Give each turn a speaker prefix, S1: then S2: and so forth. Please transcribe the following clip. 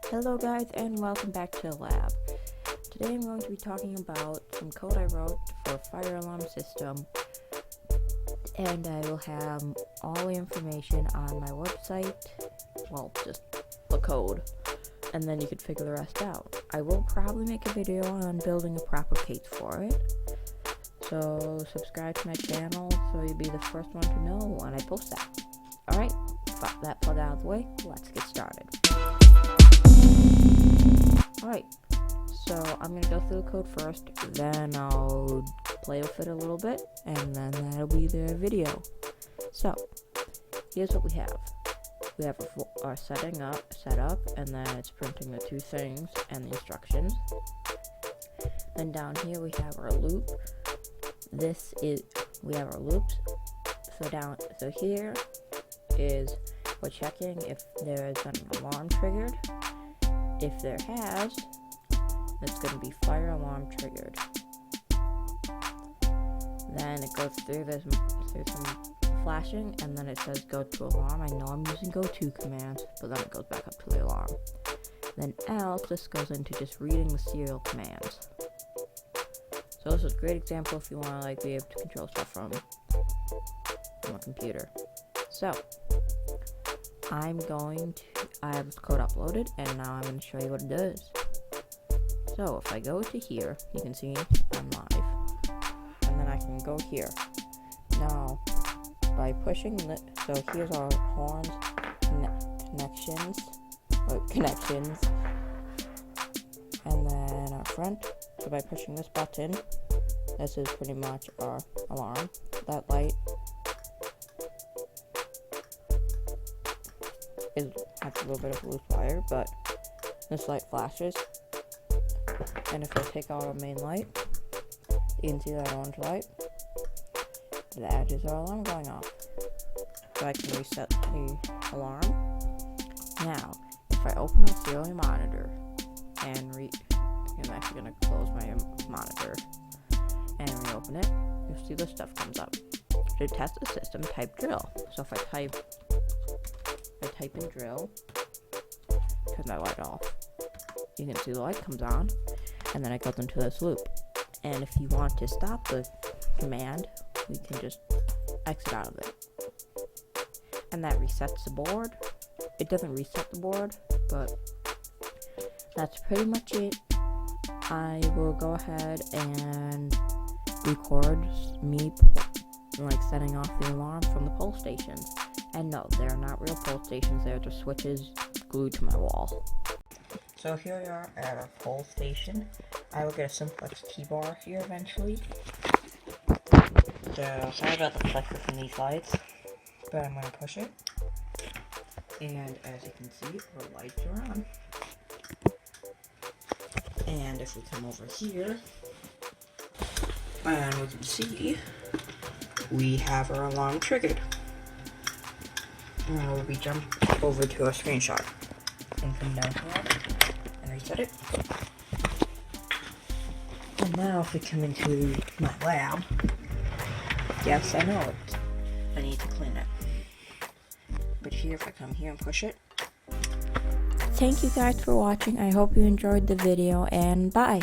S1: Hello guys, and welcome back to the lab. Today I'm going to be talking about some code I wrote for a fire alarm system, and I will have all the information on my website, well, just the code, and then you can figure the rest out. I will probably make a video on building a proper case for it, so subscribe to my channel so you'll be the first one to know when I post that. Alright, got that plug out of the way, let's get started. Alright, so I'm going to go through the code first, then I'll play with it a little bit, and then that'll be the video. So, here's what we have. We have our setup, and then it's printing the two things and the instructions. Then down here we have our loop. We have our loops. So here is we're checking if there is an alarm triggered. If there has, it's going to be fire alarm triggered. Then it goes through some flashing, and then it says go to alarm. I know I'm using go to commands, but then it goes back up to the alarm. Then else, this goes into just reading the serial commands. So this is a great example if you want to be able to control stuff from a computer. So I have this code uploaded, and now I'm going to show you what it does. So if I go to here, you can see I'm live, and then I can go here. Now, by pushing this, so here's our horns, connections, and then our front. So by pushing this button, this is pretty much our alarm. That light has a little bit of loose wire, but this light flashes. And if I take out our main light, you can see that orange light. That is our alarm going off. So I can reset the alarm. Now, if I open our serial monitor and I'm actually going to close my monitor and reopen it, you'll see this stuff comes up. To test the system, type drill. So if I type in drill, turn that light off, you can see the light comes on, and then it goes into this loop. And if you want to stop the command, we can just exit out of it. And that resets the board. It doesn't reset the board, but that's pretty much it. I will go ahead and record me setting off the alarm from the pole stations. And no, they're not real pole stations, they're just switches glued to my wall. So here we are at our pole station. I will get a simplex T-bar here eventually. So, sorry about the flicker from these lights, but I'm going to push it. And as you can see, our lights are on. And if we come over here, and we can see, we have our alarm triggered. Now we jump over to a screenshot and come down here and reset it. And now if we come into my lab, yes, I know it. I need to clean it. But here, if I come here and push it. Thank you guys for watching. I hope you enjoyed the video, and bye.